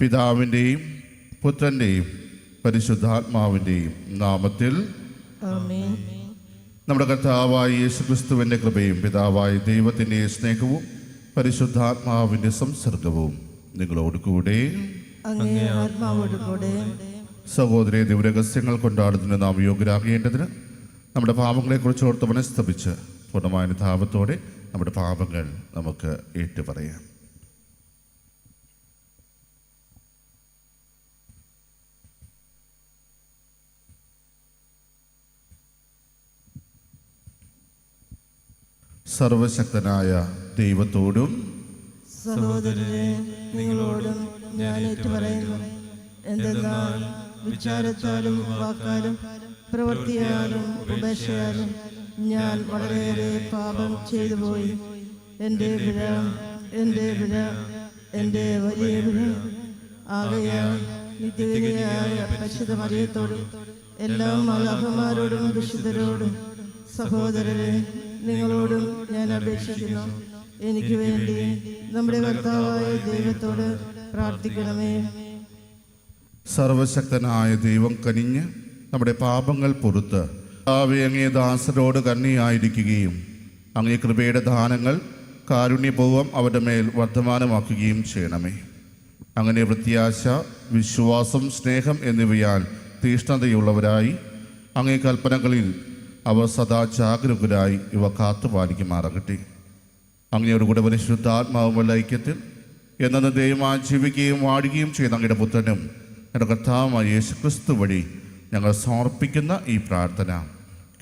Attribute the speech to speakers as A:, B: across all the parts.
A: പിതാവിൻ്റെയും പുത്രൻ്റെയും പരിശുദ്ധാത്മാവിൻ്റെയും നാമത്തിൽ
B: ആമേൻ.
A: നമ്മുടെ കർത്താവായ യേശുക്രിസ്തുവിൻ്റെ കൃപയും പിതാവായ ദൈവത്തിൻ്റെ സ്നേഹവും പരിശുദ്ധാത്മാവിൻ്റെ സംസർഗവും നിങ്ങളോട് കൂടെ.
B: അങ്ങേ ആത്മാവോടുകൂടെ.
A: സഹോദരി, ദിവരഹസ്യങ്ങൾ കൊണ്ടാടുന്നതിന് നാം യോഗ്യരാകേണ്ടതിന് നമ്മുടെ പാപങ്ങളെക്കുറിച്ച് ഓർത്ത് മനസ്തപിച്ച് പൂർണ്ണമായ അനുതാപത്തോടെ നമ്മുടെ പാപങ്ങൾ നമുക്ക് ഏറ്റുപറയാം. സർവശക്തനായ ദൈവത്തോടും
B: സഹോദരരെ, നിങ്ങളോടും ഞാൻ ഏറ്റുപറയുന്നു. എന്തെന്നാൽ വിചാരത്താലും വാക്കാലും പ്രവൃത്തിയാലും ഉപേക്ഷയാലും ഞാൻ വളരെയേറെ പാപം ചെയ്തു പോയി. എൻ്റെ പിഴ, എൻ്റെ പിഴ, എൻ്റെ വലിയ പിഴ. ആകയാൽ നിത്യവിധിയായ പരിശുദ്ധ മറിയത്തോടും എല്ലാ മാലാഖമാരോടും വിശുദ്ധരോടും സഹോദരരെ, നിങ്ങളോടും ഞാൻ അപേക്ഷിക്കുന്നു. എനിക്ക് വേണ്ടി നമ്മുടെ കർത്താവായ ദൈവത്തോട് പ്രാർത്ഥിക്കണമേ.
A: സർവശക്തനായ ദൈവം കനിഞ്ഞ് നമ്മുടെ പാപങ്ങൾ പൊറുത്ത് അങ്ങേ ദാസരോട് കരുണയായിരിക്കുകയും അങ്ങേ കൃപയുടെ ദാനങ്ങൾ കാരുണ്യപൂർവ്വം അവരുടെ മേൽ വർദ്ധമാനമാക്കുകയും ചെയ്യണമേ. അങ്ങനെ പ്രത്യാശ, വിശ്വാസം, സ്നേഹം എന്നിവയാൽ തീഷ്ണതയുള്ളവരായി അങ്ങേ കൽപ്പനകളിൽ അവർ സദാ ജാഗരൂകരായി ഇവ കാത്തുപാലിക്കുമാറാകട്ടെ. അങ്ങയോടുകൂടെ പരിശുദ്ധാത്മാവുമുള്ള ഐക്യത്തിൽ എന്നു ദൈവമായി ജീവിക്കുകയും വാഴുകയും ചെയ്യുന്ന അങ്ങയുടെ പുത്രനും എൻ്റെ കർത്താവുമായ യേശുക്രിസ്തു വഴി ഞങ്ങൾ സമർപ്പിക്കുന്ന ഈ പ്രാർത്ഥന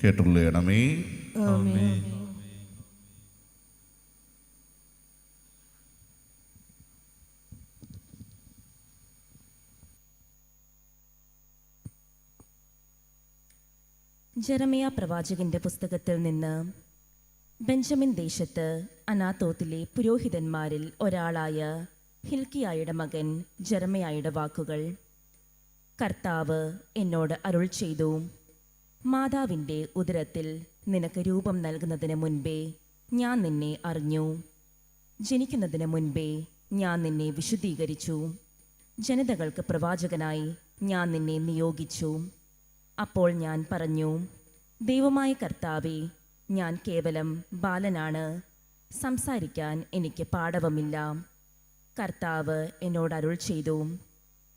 A: കേട്ടുകൊള്ളണമേ.
B: ആമേൻ.
C: ജെറമിയ പ്രവാചകന്റെ പുസ്തകത്തിൽ നിന്ന്. ബെഞ്ചമിൻ ദേശത്ത് അനാത്തോത്തിലെ പുരോഹിതന്മാരിൽ ഒരാളായ ഹിൽക്കിയായുടെ മകൻ ജെറമിയായുടെ വാക്കുകൾ. കർത്താവ് എന്നോട് അരുൾ ചെയ്തു, മാതാവിൻ്റെ ഉദരത്തിൽ നിനക്ക് രൂപം നൽകുന്നതിന് മുൻപേ ഞാൻ നിന്നെ അറിഞ്ഞു. ജനിക്കുന്നതിന് മുൻപേ ഞാൻ നിന്നെ വിശുദ്ധീകരിച്ചു. ജനതകൾക്ക് പ്രവാചകനായി ഞാൻ നിന്നെ നിയോഗിച്ചു. അപ്പോൾ ഞാൻ പറഞ്ഞു, ദൈവമായ കർത്താവേ, ഞാൻ കേവലം ബാലനാണ്, സംസാരിക്കാൻ എനിക്ക് പാടവമില്ല. കർത്താവ് എന്നോട് അരുൾ ചെയ്തു,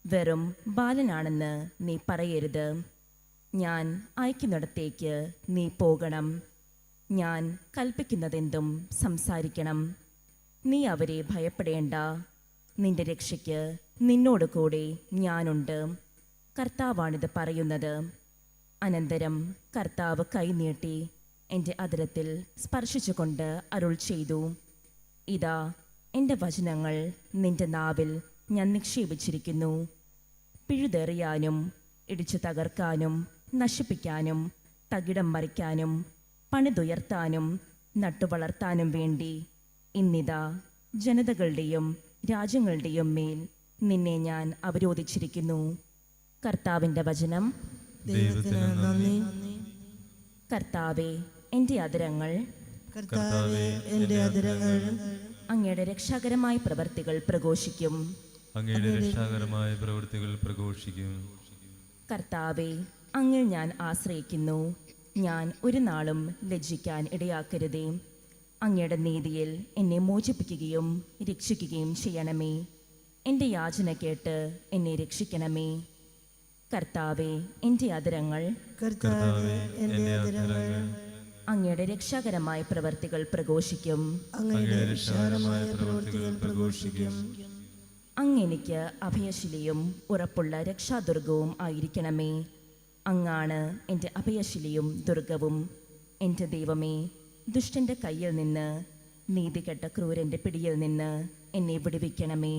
C: വെറും ബാലനാണെന്ന് നീ പറയരുത്. ഞാൻ അയക്കുന്നിടത്തേക്ക് നീ പോകണം. ഞാൻ കൽപ്പിക്കുന്നതെന്തും സംസാരിക്കണം. നീ അവരെ ഭയപ്പെടേണ്ട. നിന്റെ രക്ഷയ്ക്ക് നിന്നോട് കൂടെ ഞാനുണ്ട്. കർത്താവാണിത് പറയുന്നത്. അനന്തരം കർത്താവ് കൈനീട്ടി എൻ്റെ അധരത്തിൽ സ്പർശിച്ചുകൊണ്ട് അരുൾ ചെയ്തു, ഇതാ എൻ്റെ വചനങ്ങൾ നിന്റെ നാവിൽ ഞാൻ നിക്ഷേപിച്ചിരിക്കുന്നു. പിഴുതെറിയാനും ഇടിച്ചു തകർക്കാനും നശിപ്പിക്കാനും തകിടം മറിക്കാനും പണിതുയർത്താനും നട്ടുവളർത്താനും വേണ്ടി ഇന്നിതാ ജനതകളുടെയും രാജ്യങ്ങളുടെയും മേൽ നിന്നെ ഞാൻ അവരോധിച്ചിരിക്കുന്നു. കർത്താവിൻ്റെ വചനം.
B: ദൈവത്തിന് നന്ദി.
C: കർത്താവേ, എൻ്റെ അധരങ്ങൾ
B: കർത്താവേ, എൻ്റെ അധരങ്ങൾ
C: അങ്ങയുടെ രക്ഷാകരമായ പ്രവർത്തികൾ പ്രഘോഷിക്കും.
D: അങ്ങയുടെ രക്ഷാകരമായ പ്രവൃത്തികൾ പ്രഘോഷിക്കും.
C: കർത്താവേ, അങ്ങിൽ ഞാൻ ആശ്രയിക്കുന്നു. ഞാൻ ഒരു നാളും ലജ്ജിക്കാൻ ഇടയാക്കരുതേ. അങ്ങയുടെ നീതിയിൽ എന്നെ മോചിപ്പിക്കുകയും രക്ഷിക്കുകയും ചെയ്യണമേ. എൻ്റെ യാചന കേട്ട് എന്നെ രക്ഷിക്കണമേ. കർത്താവേ, എൻ്റെ അധരങ്ങൾ
B: കർത്താവേ, എൻ്റെ അധരങ്ങൾ
C: അങ്ങയുടെ രക്ഷാകരമായ പ്രവർത്തികൾ പ്രഘോഷിക്കും.
B: അങ്ങയുടെ രക്ഷാകരമായ പ്രവൃത്തികൾ പ്രഘോഷിക്കും.
C: അങ്ങെനിക്ക് അഭയശിലയും ഉറപ്പുള്ള രക്ഷാദുർഗവും ആയിരിക്കണമേ. അങ്ങാണ് എൻ്റെ അഭയശിലയും ദുർഗവും. എൻ്റെ ദൈവമേ, ദുഷ്ടൻ്റെ കയ്യിൽ നിന്ന്, നീതികെട്ട ക്രൂരൻ്റെ പിടിയിൽ നിന്ന് എന്നെ വിടുവിക്കണമേ.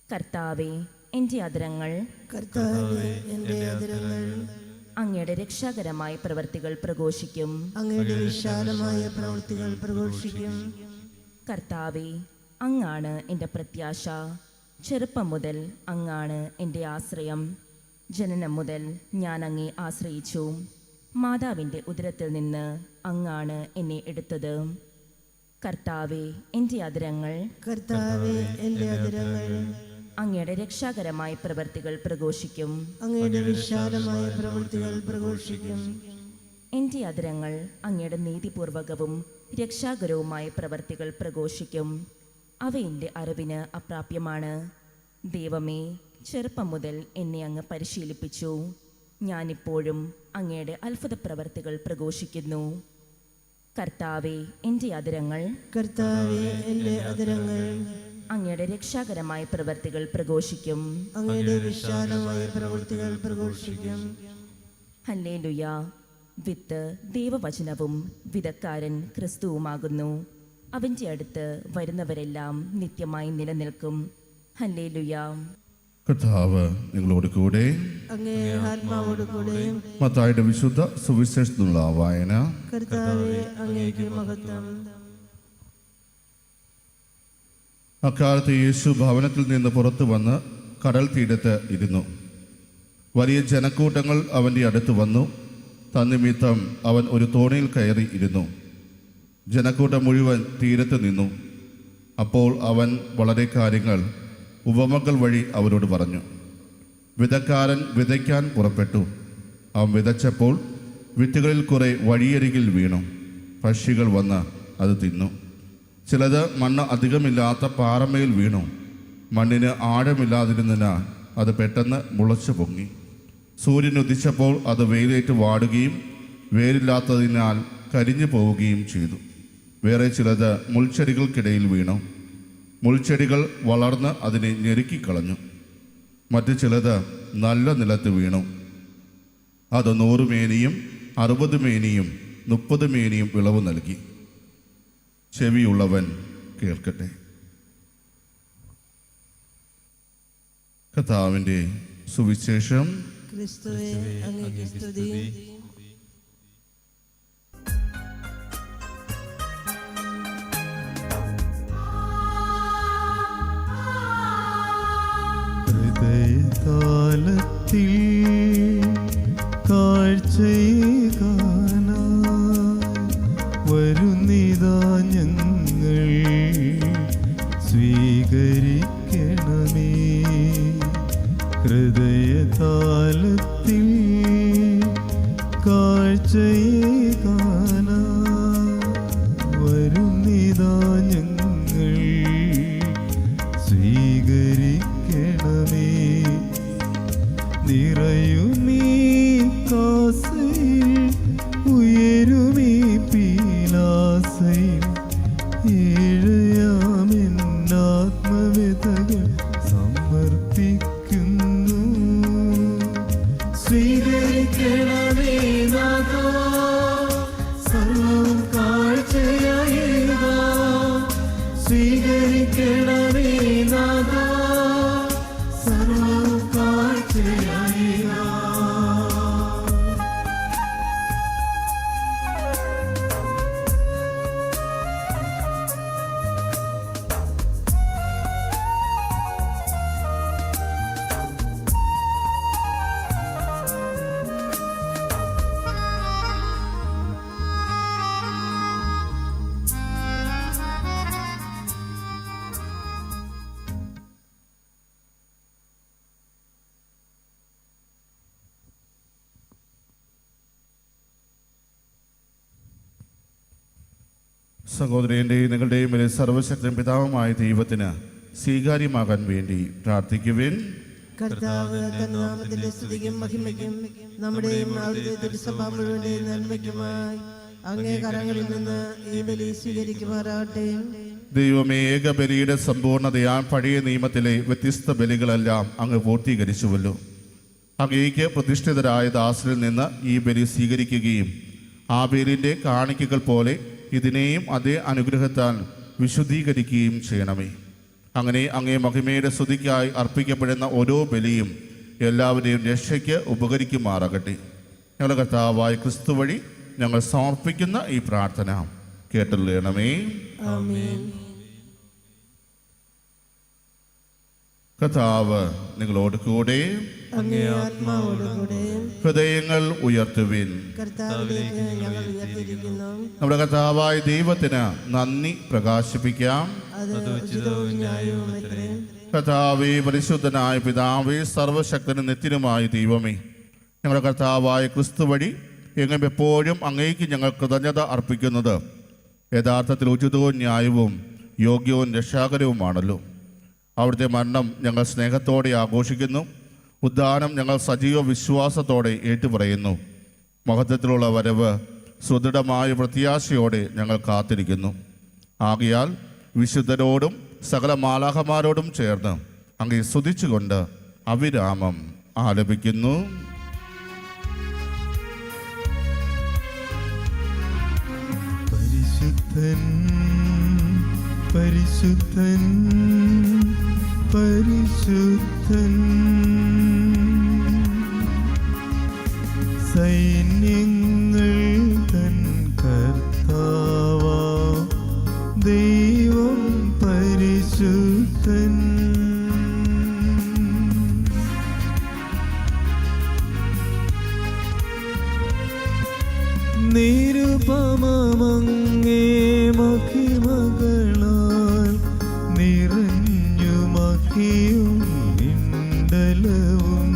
C: കർത്താവേ, എൻ്റെ അധരങ്ങൾ
B: കർത്താവേ, എൻ്റെ അധരങ്ങൾ
C: അങ്ങയുടെ രക്ഷാകരമായ പ്രവർത്തികൾ പ്രഘോഷിക്കും.
B: അങ്ങയുടെ വിശാലമായ പ്രവൃത്തികൾ പ്രഘോഷിക്കും.
C: കർത്താവേ, അങ്ങാണ് എൻ്റെ പ്രത്യാശ. ചെറുപ്പം മുതൽ അങ്ങാണ് എൻ്റെ ആശ്രയം. ജനനം മുതൽ ഞാൻ അങ്ങേ ആശ്രയിച്ചു. മാതാവിൻ്റെ ഉദരത്തിൽ നിന്ന് അങ്ങാണ് എന്നെ എടുത്തത്. കർത്താവേ, എൻ്റെ അധരങ്ങൾ
B: കർത്താവേ, എൻ്റെ അധരങ്ങൾ
C: അങ്ങയുടെ രക്ഷാകരമായ പ്രവൃത്തികൾ പ്രഘോഷിക്കും.
B: അങ്ങയുടെ വിശാലമായ പ്രവൃത്തികൾ പ്രഘോഷിക്കും.
C: എൻ്റെ അധരങ്ങൾ അങ്ങയുടെ നീതിപൂർവകവും രക്ഷാകരവുമായ പ്രവൃത്തികൾ പ്രഘോഷിക്കും. അവ എൻ്റെ അറിവിന് അപ്രാപ്യമാണ്. ദൈവമേ, ചെറുപ്പം മുതൽ എന്നെ അങ്ങ് പരിശീലിപ്പിച്ചു. ഞാനിപ്പോഴും അങ്ങയുടെ അത്ഭുത പ്രവൃത്തികൾ പ്രഘോഷിക്കുന്നു. കർത്താവേ, എൻ്റെ അധരങ്ങൾ
B: കർത്താവേ, എൻ്റെ അധരങ്ങൾ
C: അങ്ങയുടെ രക്ഷാകരമായ പ്രവൃത്തികൾ പ്രഘോഷിക്കും.
B: അങ്ങയുടെ വിശാലമായ പ്രവൃത്തികൾ പ്രഘോഷിക്കും.
C: ഹല്ലേലൂയ. വിത്ത് ദൈവവചനവും വിതക്കാരൻ ക്രിസ്തുവുമാകുന്നു. അവൻ്റെ അടുത്ത് വരുന്നവരെല്ലാം നിത്യമായി നിലനിൽക്കും. ഹല്ലേലൂയ.
A: കർത്താവ് നിങ്ങളോട് കൂടെ.
B: അങ്ങേ ആത്മാവോട് കൂടെ.
A: മത്തായിയുടെ വിശുദ്ധ സുവിശേഷത്തിനുള്ള വായന.
B: കർത്താവേ, അങ്ങേക്ക് മഹത്വം.
A: അക്കാലത്ത് യേശു ഭവനത്തിൽ നിന്ന് പുറത്തു വന്ന് കടൽ തീരത്ത് ഇരുന്നു. വലിയ ജനക്കൂട്ടങ്ങൾ അവൻ്റെ അടുത്ത് വന്നു. തന്നിമിത്തം അവൻ ഒരു തോണിയിൽ കയറി ഇരുന്നു. ജനക്കൂട്ടം മുഴുവൻ തീരത്ത് നിന്നു. അപ്പോൾ അവൻ വളരെ കാര്യങ്ങൾ ഉപമകൾ വഴി അവരോട് പറഞ്ഞു. വിതക്കാരൻ വിതയ്ക്കാൻ പുറപ്പെട്ടു. അവൻ വിതച്ചപ്പോൾ വിത്തുകളിൽ കുറെ വഴിയരികിൽ വീണു. പക്ഷികൾ വന്ന് അത് തിന്നു. ചിലത് മണ്ണ് അധികമില്ലാത്ത പാറമേൽ വീണു. മണ്ണിന് ആഴമില്ലാതിരുന്നതിനാൽ അത് പെട്ടെന്ന് മുളച്ചു പൊങ്ങി. സൂര്യൻ ഉദിച്ചപ്പോൾ അത് വെയിലേറ്റ് വാടുകയും വേരില്ലാത്തതിനാൽ കരിഞ്ഞു പോവുകയും ചെയ്തു. വേറെ ചിലത് മുൾച്ചെടികൾക്കിടയിൽ വീണു. മുൾച്ചെടികൾ വളർന്ന് അതിനെ ഞെരുക്കിക്കളഞ്ഞു. മറ്റു ചിലത് നല്ല നിലത്ത് വീണു. അത് 100 മേനിയും 60 മേനിയും 30 മേനിയും വിളവ് നൽകി. ചെവിയുള്ളവൻ കേൾക്കട്ടെ. കർത്താവിൻ്റെ സുവിശേഷം.
B: ക്രിസ്തുവേ, അങ്ങേക്ക് സ്തുതി.
E: ഹൃദയതാലത്തിൽ കാഴ്ചയേകാനായി വരുന്നിതാ ഞങ്ങൾ, സ്വീകരിക്കണമേ. ഹൃദയതാലത്തിൽ കാഴ്ചയേകാനായി വരുന്നിതാ ഞങ്ങൾ, സ്വീകരിക്കണമേ. നിറയുമീ കാസയിൽ ഉയരുമീ പീലാസയിൽ ഏഴയാമെന്നാത്മവ്യതകൾ സമർപ്പിക്കുന്നു. സ്വീകരിക്കണമേ നാഥാ, സർവ്വം കാഴ്ചയായേകാ. സ്വീകരിക്കണമേ നാഥാ, സർവ്വം കാഴ്ചയായേകാ.
A: സഹോദരൻ്റെയും നിങ്ങളുടെയും മേലെ സർവശക്തൻ പിതാവുമായ ദൈവത്തിന് സ്വീകാര്യമാകാൻ വേണ്ടി പ്രാർത്ഥിക്കുവിൻ.
B: കർത്താവ് തന്റെ നാമത്തിന്റെ സ്തുതിക്കും മഹിമയ്ക്കും നമ്മുടെയും അവിടുത്തെ തിരുസഭ മുഴുവന്റെ നന്മയ്ക്കുമായി അങ്ങേ കരങ്ങളിൽ നിന്ന് ഈ ബലി സ്വീകരിക്കുമാറാകട്ടെ.
A: ദൈവമേ, ഏകബലിയുടെ സമ്പൂർണ്ണതയാൽ പഴയ നിയമത്തിലെ വ്യത്യസ്ത ബലികളെല്ലാം അങ്ങ് പൂർത്തീകരിച്ചുവല്ലോ. അങ്ങേക്ക് പ്രതിഷ്ഠിതരായ ദാസരിൽ നിന്ന് ഈ ബലി സ്വീകരിക്കുകയും ആ ബലിൻ്റെ കാണിക്കകൾ പോലെ ഇതിനെയും അതേ അനുഗ്രഹത്താൽ വിശുദ്ധീകരിക്കുകയും ചെയ്യണമേ. അങ്ങനെ അങ്ങേ മഹിമയുടെ സ്തുതിക്കായി അർപ്പിക്കപ്പെടുന്ന ഓരോ ബലിയും എല്ലാവരുടെയും രക്ഷയ്ക്ക് ഉപകരിക്കുമാറാകട്ടെ. ഞങ്ങളുടെ കർത്താവായ ക്രിസ്തു വഴി ഞങ്ങൾ സമർപ്പിക്കുന്ന ഈ പ്രാർത്ഥന കേട്ടുള്ളണമേ.
B: ആമേൻ.
A: കർത്താവ് നിങ്ങളോട് കൂടെ.
B: അങ്ങേ ആത്മാവോടുകൂടെ.
A: ഹൃദയങ്ങൾ ഉയർത്തുവിൻ.
B: കർത്താവിലേക്ക് ഞങ്ങൾ ഉയർത്തിരിക്കുന്നു.
A: നമ്മുടെ കർത്താവായ ദൈവത്തിന് നന്ദി പ്രകാശിപ്പിക്കാം.
B: അത് ഉചിതവും ന്യായവും അത്രേ.
A: കർത്താവേ, പരിശുദ്ധനായ പിതാവേ, സർവശക്തനും നിത്യനുമായ ദൈവമേ, ഞങ്ങളുടെ കർത്താവായ ക്രിസ്തു വഴി എങ്ങും എപ്പോഴും അങ്ങേക്ക് ഞങ്ങൾ കൃതജ്ഞത അർപ്പിക്കുന്നത് യഥാർത്ഥത്തിൽ ഉചിതവും ന്യായവും യോഗ്യവും രക്ഷാകരവുമാണല്ലോ. അവിടുത്തെ മരണം ഞങ്ങൾ സ്നേഹത്തോടെ ആഘോഷിക്കുന്നു. ഉദ്ധാനം ഞങ്ങൾ സജീവ വിശ്വാസത്തോടെ ഏറ്റുപറയുന്നു. മഹത്വത്തിലുള്ള വരവ് സുദൃഢമായ പ്രത്യാശയോടെ ഞങ്ങൾ കാത്തിരിക്കുന്നു. ആകയാൽ വിശുദ്ധരോടും സകല മാലാഖമാരോടും ചേർന്ന് അങ്ങേ സ്തുതിച്ചുകൊണ്ട് അവിരാമം ആലപിക്കുന്നു.
E: പരിശുദ്ധൻ പരിശുദ്ധൻ പരിശുദ്ധൻ, സൈന്യങ്ങൾ തൻ കർത്താവാ ദൈവം പരിശുദ്ധൻ. നിരുപമങ്ങേ മഹിമകളാൽ നിറഞ്ഞു മഹിയും ഇണ്ടലവും.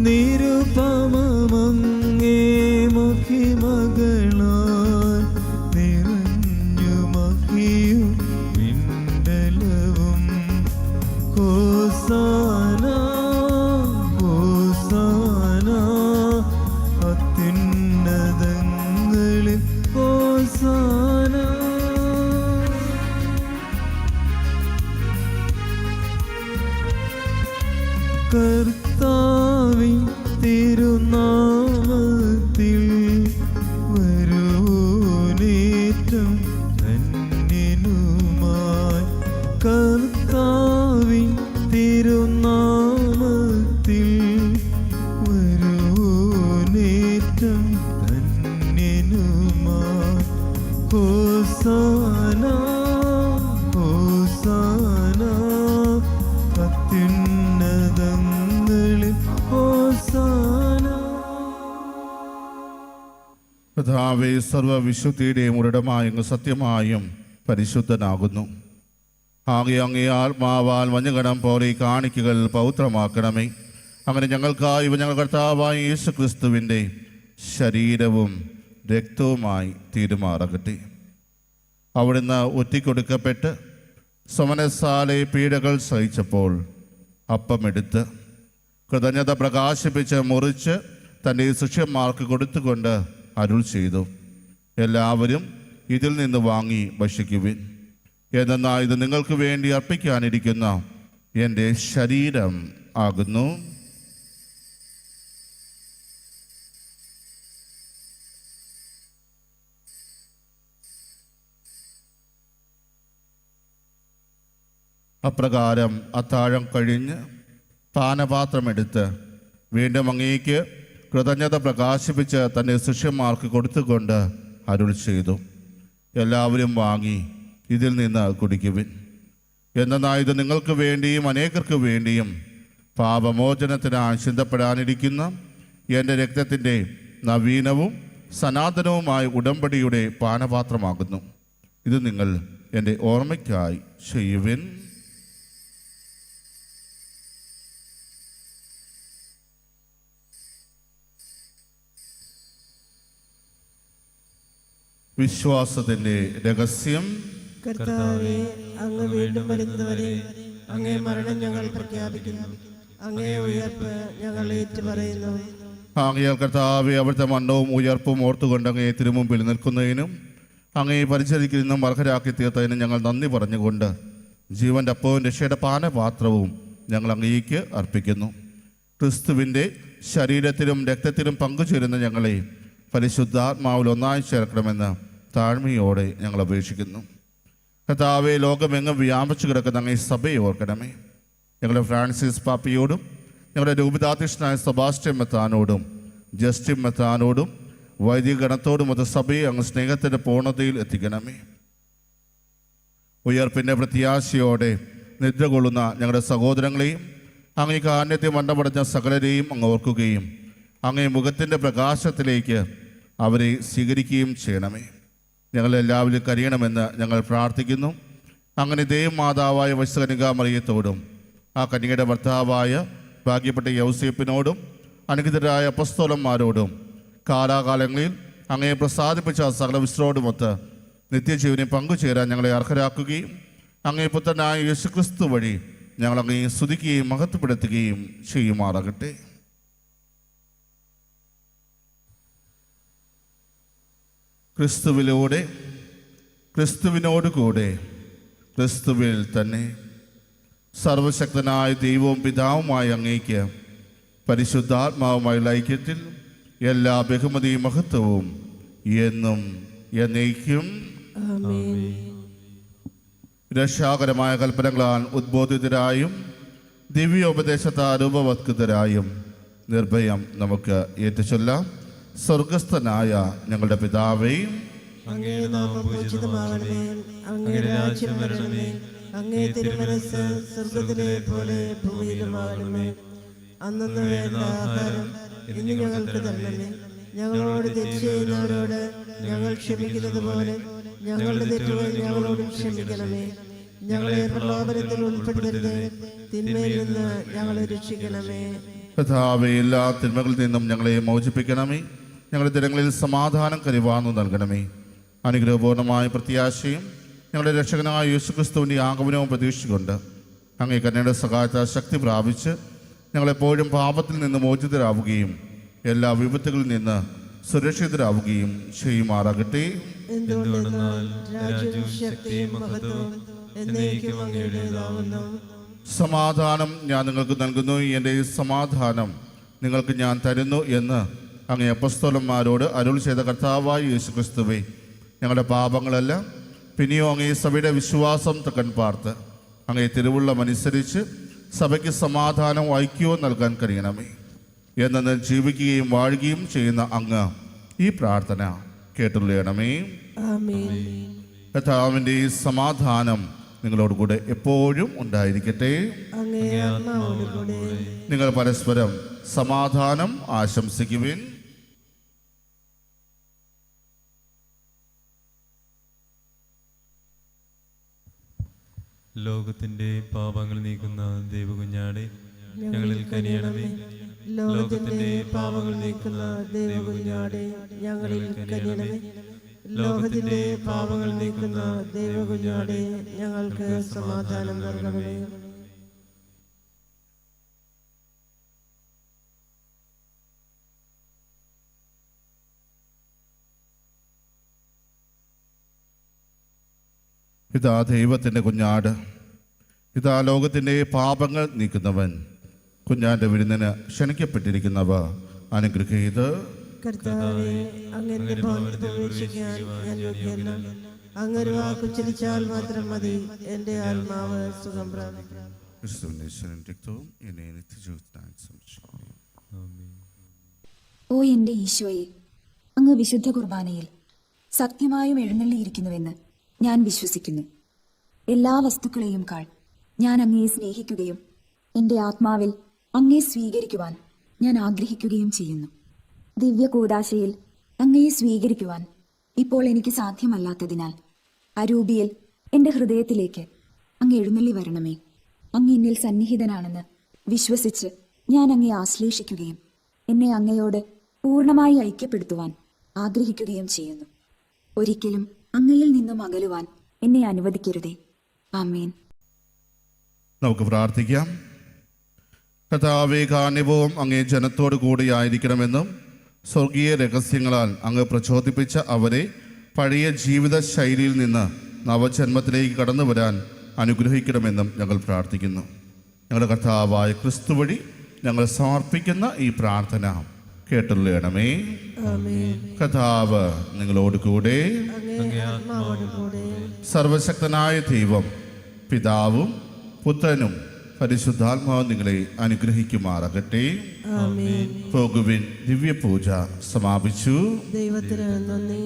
E: നിരുപമങ്ങേ മഹിമകളാൽ നിറഞ്ഞു മഹിയും ഇണ്ടലവും. ഹോസാന ഹോസാന അത്യുന്നതങ്ങളിൽ ഹോസാന. കർത്താവിൻ തിരുനാമത്തിൽ വരൂനേറ്റം ധന്യനുമായി. കർത്താവിൻ തിരുനാമത്തിൽ വരൂനേറ്റം ധന്യനുമായി. ഹോസാന ഹോസാന അത്യുന്നതങ്ങളിൽ ഹോസാന.
A: കർത്താവേ, സർവ്വവിശുദ്ധിയുടെയും ഉറവിടമായ അങ്ങ് സത്യമായും പരിശുദ്ധനാകുന്നു. ആകെ അങ്ങേ ആത്മാവാൽ മഞ്ഞുകണം പോലെ ഈ കാണിക്കകൾ പൗത്രമാക്കണമേ. അങ്ങനെ ഞങ്ങൾക്കായി ഇവ ഞങ്ങൾ കർത്താവായ യേശു ക്രിസ്തുവിൻ്റെ ശരീരവും രക്തവുമായി തീരുമാറാകട്ടെ. അവിടുന്ന് ഒറ്റിക്കൊടുക്കപ്പെട്ട് സമനസാലെ പീഡകൾ സഹിച്ചപ്പോൾ അപ്പമെടുത്ത് കൃതജ്ഞത പ്രകാശിപ്പിച്ച് മുറിച്ച് തൻ്റെ ശിഷ്യന്മാർക്ക് കൊടുത്തുകൊണ്ട് അരുൾ ചെയ്തു, എല്ലാവരും ഇതിൽ നിന്ന് വാങ്ങി ഭക്ഷിക്കുവിൻ. എന്നാൽ ഇത് നിങ്ങൾക്ക് വേണ്ടി അർപ്പിക്കാനിരിക്കുന്ന എൻ്റെ ശരീരം ആകുന്നു. അപ്രകാരം അത്താഴം കഴിഞ്ഞ് പാനപാത്രമെടുത്ത് വീണ്ടും അങ്ങേക്ക് കൃതജ്ഞത പ്രകാശിപ്പിച്ച് തൻ്റെ ശിഷ്യന്മാർക്ക് കൊടുത്തുകൊണ്ട് അരുൾ ചെയ്തു, എല്ലാവരും വാങ്ങി ഇതിൽ നിന്ന് കുടിക്കുവിൻ. എന്നാൽ ഇത് നിങ്ങൾക്ക് വേണ്ടിയും അനേകർക്ക് വേണ്ടിയും പാപമോചനത്തിനായി ചിന്തപ്പെടാനിരിക്കുന്ന എൻ്റെ രക്തത്തിൻ്റെ നവീനവും സനാതനവുമായ ഉടമ്പടിയുടെ പാനപാത്രമാകുന്നു. ഇത് നിങ്ങൾ എൻ്റെ ഓർമ്മയ്ക്കായി ചെയ്യുവിൻ. വിശ്വാസത്തിൻ്റെ രഹസ്യം.
B: കർത്താവേ, അങ്ങ് വീണ്ടും വരുന്നവരെ അങ്ങേ മരണം ഞങ്ങൾ പ്രഖ്യാപിക്കുന്നു, അങ്ങേ ഉയർപ്പ് ഞങ്ങൾ ഏറ്റുപറയുന്നു.
A: ആകയാൽ കർത്താവേ, അവിടുത്തെ മരണവും ഉയർപ്പും ഓർത്തുകൊണ്ട് അങ്ങേ തിരുമുമ്പിൽ നിൽക്കുന്നതിനും അങ്ങേ പരിചരിക്കുന്നതിനും അർഹരാക്കി തീർത്തതിനും ഞങ്ങൾ നന്ദി പറഞ്ഞുകൊണ്ട് ജീവൻ്റെ അപ്പവും രക്ഷയുടെ പാനപാത്രവും ഞങ്ങൾ അങ്ങേക്ക് അർപ്പിക്കുന്നു. ക്രിസ്തുവിൻ്റെ ശരീരത്തിലും രക്തത്തിലും പങ്കുചേരുന്ന ഞങ്ങളെ പരിശുദ്ധാത്മാവിൽ ഒന്നായി ചേർക്കണമെന്ന് താഴ്മയോടെ ഞങ്ങൾ അപേക്ഷിക്കുന്നു. കർത്താവേ, ലോകമെങ്ങും വ്യാപിച്ചു കിടക്കുന്ന അങ്ങേ സഭയെ ഓർക്കണമേ. ഞങ്ങളുടെ ഫ്രാൻസിസ് പാപ്പിയോടും ഞങ്ങളുടെ രൂപതാധ്യക്ഷനായ സെബാസ്റ്റ്യൻ മെത്രാനോടും ജസ്റ്റിൻ മെത്രാനോടും വൈദിക ഗണത്തോടും അത് സഭയെ അങ്ങ് സ്നേഹത്തിൻ്റെ പൂർണ്ണതയിൽ എത്തിക്കണമേ. ഉയർപ്പിൻ്റെ പ്രത്യാശയോടെ നിദ്ര കൊള്ളുന്ന ഞങ്ങളുടെ സഹോദരങ്ങളെയും അങ്ങേ കാരുണ്യത്തെ മണ്ണപടഞ്ഞ സകലരെയും അങ്ങ് ഓർക്കുകയും അങ്ങേ മുഖത്തിൻ്റെ പ്രകാശത്തിലേക്ക് അവരെ സ്വീകരിക്കുകയും ചെയ്യണമേ. ഞങ്ങളെല്ലാവരും കഴിയണമെന്ന് ഞങ്ങൾ പ്രാർത്ഥിക്കുന്നു. അങ്ങനെ ദൈവമാതാവായ വൈശ്വകന്യകാമറിയത്തോടും ആ കന്യകയുടെ ഭർത്താവായ ഭാഗ്യപ്പെട്ട യൗസേപ്പിനോടും അനുഗ്രഹീതരായ അപ്പസ്തോലന്മാരോടും കാലാകാലങ്ങളിൽ അങ്ങയെ പ്രസാദിപ്പിച്ച സകല വിശ്രോടുമൊത്ത് നിത്യജീവനെ പങ്കുചേരാൻ ഞങ്ങളെ അർഹരാക്കുകയും അങ്ങേ പുത്രനായ യേശുക്രിസ്തു വഴി ഞങ്ങൾ അങ്ങയെ സ്തുതിക്കുകയും മഹത്വപ്പെടുത്തുകയും ചെയ്യുമാറാകട്ടെ. ക്രിസ്തുവിലൂടെ, ക്രിസ്തുവിനോടുകൂടെ, ക്രിസ്തുവിൽ തന്നെ സർവശക്തനായ ദൈവവും പിതാവുമായ അങ്ങേക്ക് പരിശുദ്ധാത്മാവുമായുള്ള ഐക്യത്തിൽ എല്ലാ ബഹുമതിയും മഹത്വവും എന്നും എന്നേക്കും രക്ഷാകരമായ കൽപ്പനകളാൽ ഉദ്ബോധിതരായും ദിവ്യോപദേശത്താൽ രൂപവത്കൃതരായും നിർഭയം നമുക്ക് ഏറ്റുചൊല്ലാം. സ്വർഗസ്ഥനായ ഞങ്ങളുടെ പിതാവേ,
B: അങ്ങേ നാമം പൂജിതമാകണമേ, അങ്ങേ രാജ്യം വരണമേ, അങ്ങേ തിരുമനസ്സ് സ്വർഗ്ഗത്തിലെ പോലെ ഭൂമിയിലുമാകണമേ. അന്നന്ന് വേണ്ട ആഹാരം ഇന്ന് ഞങ്ങൾക്ക് തരണമേ. ഞങ്ങളോട് തെറ്റ് ചെയ്യുന്നവരോട് ഞങ്ങൾ ക്ഷമിക്കുന്നത് പോലെ ഞങ്ങളുടെ തെറ്റുകൾ ഞങ്ങളോടും ക്ഷമിക്കണമേ. ഞങ്ങളെ പ്രലോഭനത്തിൽ ഉൾപ്പെടുത്തരുത്, തിന്മയിൽ നിന്ന് ഞങ്ങളെ രക്ഷിക്കണമേ.
A: കർത്താവേ, എല്ലാ തിന്മകളിൽ നിന്നും ഞങ്ങളെ മോചിപ്പിക്കണമേ. ഞങ്ങളുടെ ദിനങ്ങളിൽ സമാധാനം കരുവാന്നു നൽകണമേ. അനുഗ്രഹപൂർണമായ പ്രത്യാശയും ഞങ്ങളുടെ രക്ഷകനായ യേശുക്രിസ്തുവിൻ്റെ ആഗമനവും പ്രതീക്ഷിച്ചുകൊണ്ട് അങ്ങേ കരുണയുടെ സഹായത്താൽ ശക്തി പ്രാപിച്ച് ഞങ്ങളെപ്പോഴും പാപത്തിൽ നിന്ന് മോചിതരാവുകയും എല്ലാ വിപത്തുകളിൽ നിന്ന് സുരക്ഷിതരാവുകയും ചെയ്യുമാറാകട്ടെ.
B: എന്തുകൊണ്ടെന്നാൽ രാജ്യവും ശക്തിയും മഹത്വവും എന്നേക്കും അങ്ങയുടേതാകുന്നു.
A: സമാധാനം ഞാൻ നിങ്ങൾക്ക് നൽകുന്നു, എൻ്റെ സമാധാനം നിങ്ങൾക്ക് ഞാൻ തരുന്നു എന്ന് അങ്ങേ അപ്പസ്തോലന്മാരോട് അരുൾ ചെയ്ത കർത്താവായ യേശുക്രിസ്തുവേ, ഞങ്ങളുടെ പാപങ്ങളെല്ലാം പിന്നെയോ അങ്ങേ സഭയുടെ വിശ്വാസം തക്കൻ പാർത്ത് അങ്ങേ തിരുവുള്ളമനുസരിച്ച് സഭയ്ക്ക് സമാധാനവും ഐക്യവും നൽകാൻ കഴിയണമേ. എന്നു ജീവിക്കുകയും വാഴുകയും ചെയ്യുന്ന അങ്ങ് ഈ പ്രാർത്ഥന കേട്ടുള്ളണമേ. കർത്താവിൻ്റെ സമാധാനം നിങ്ങളോടുകൂടെ എപ്പോഴും ഉണ്ടായിരിക്കട്ടെ. നിങ്ങൾ പരസ്പരം സമാധാനം ആശംസിക്കുവിൻ.
D: ലോകത്തിന്റെ പാപങ്ങൾ നീക്കുന്ന ദൈവകുഞ്ഞാടെ ഞങ്ങളിൽ കനിയണമേ.
B: ലോകത്തിന്റെ പാപങ്ങൾ നീക്കുന്ന ദൈവകുഞ്ഞാടെ ഞങ്ങളിൽ കനിയണമേ. ലോകത്തിന്റെ പാപങ്ങൾ നീക്കുന്ന ദൈവകുഞ്ഞാടെ ഞങ്ങൾക്ക് സമാധാനം നൽകണമേ.
A: ഇതാ ദൈവത്തിൻ്റെ കുഞ്ഞാട്, ഇതാ ലോകത്തിൻ്റെ പാപങ്ങൾ നീക്കുന്നവൻ. കുഞ്ഞാൻ്റെ വിരുന്നിന് ക്ഷണിക്കപ്പെട്ടിരിക്കുന്നവ അനുഗ്രഹീത്.
B: കർത്താവേ, അങ്ങയുടെ ഭവനത്തിൽ പ്രവേശിക്കാൻ ഞാൻ യോഗ്യനല്ല. അങ്ങൊരു വാക്ക് ഉച്ചരിച്ചാൽ മാത്രം മതി, എൻ്റെ ആത്മാവ് സുഖം പ്രാപിക്കും.
F: ഓ എൻ്റെ ഈശോയെ, അങ്ങ് വിശുദ്ധ കുർബാനയിൽ സത്യമായും എഴുന്നള്ളിയിരിക്കുന്നുവെന്ന് ഞാൻ വിശ്വസിക്കുന്നു. എല്ലാ വസ്തുക്കളെയും കാൾ ഞാൻ അങ്ങയെ സ്നേഹിക്കുകയും എൻ്റെ ആത്മാവിൽ അങ്ങയെ സ്വീകരിക്കുവാൻ ഞാൻ ആഗ്രഹിക്കുകയും ചെയ്യുന്നു. ദിവ്യ കൂദാശയിൽ അങ്ങയെ സ്വീകരിക്കുവാൻ ഇപ്പോൾ എനിക്ക് സാധ്യമല്ലാത്തതിനാൽ അരൂപിയിൽ എൻ്റെ ഹൃദയത്തിലേക്ക് അങ്ങ് എഴുന്നള്ളി വരണമേ. അങ്ങ് എന്നിൽ സന്നിഹിതനാണെന്ന് വിശ്വസിച്ച് ഞാൻ അങ്ങയെ ആശ്ലേഷിക്കുകയും എന്നെ അങ്ങയോട് പൂർണ്ണമായി ഐക്യപ്പെടുത്തുവാൻ ആഗ്രഹിക്കുകയും ചെയ്യുന്നു. ഒരിക്കലും അങ്ങയിൽ നിന്നും അകലുവാൻ എന്നെ അനുവദിക്കരുതേ. ആമേൻ.
A: നമുക്ക് പ്രാർത്ഥിക്കാം. കർത്താവേ, കാരുണ്യവും അങ്ങേ ജനത്തോടു കൂടിയായിരിക്കണമെന്നും സ്വർഗീയ രഹസ്യങ്ങളാൽ അങ്ങ് പ്രചോദിപ്പിച്ച അവരെ പഴയ ജീവിത ശൈലിയിൽ നിന്ന് നവജന്മത്തിലേക്ക് കടന്നു വരാൻ അനുഗ്രഹിക്കണമെന്നും ഞങ്ങൾ പ്രാർത്ഥിക്കുന്നു. ഞങ്ങളുടെ കർത്താവായ ക്രിസ്തു വഴി ഞങ്ങൾ സമർപ്പിക്കുന്ന ഈ പ്രാർത്ഥന കേട്ടുള്ളണമേ. കർത്താവ് നിങ്ങളോട് കൂടെ. സർവശക്തനായ ദൈവം പിതാവും പുത്രനും പരിശുദ്ധാത്മാവും നിങ്ങളെ അനുഗ്രഹിക്കുമാറാകട്ടെ. പോകുവിൻ. ദിവ്യപൂജ സമാപിച്ചു.
B: ദൈവത്തിന് നന്ദി.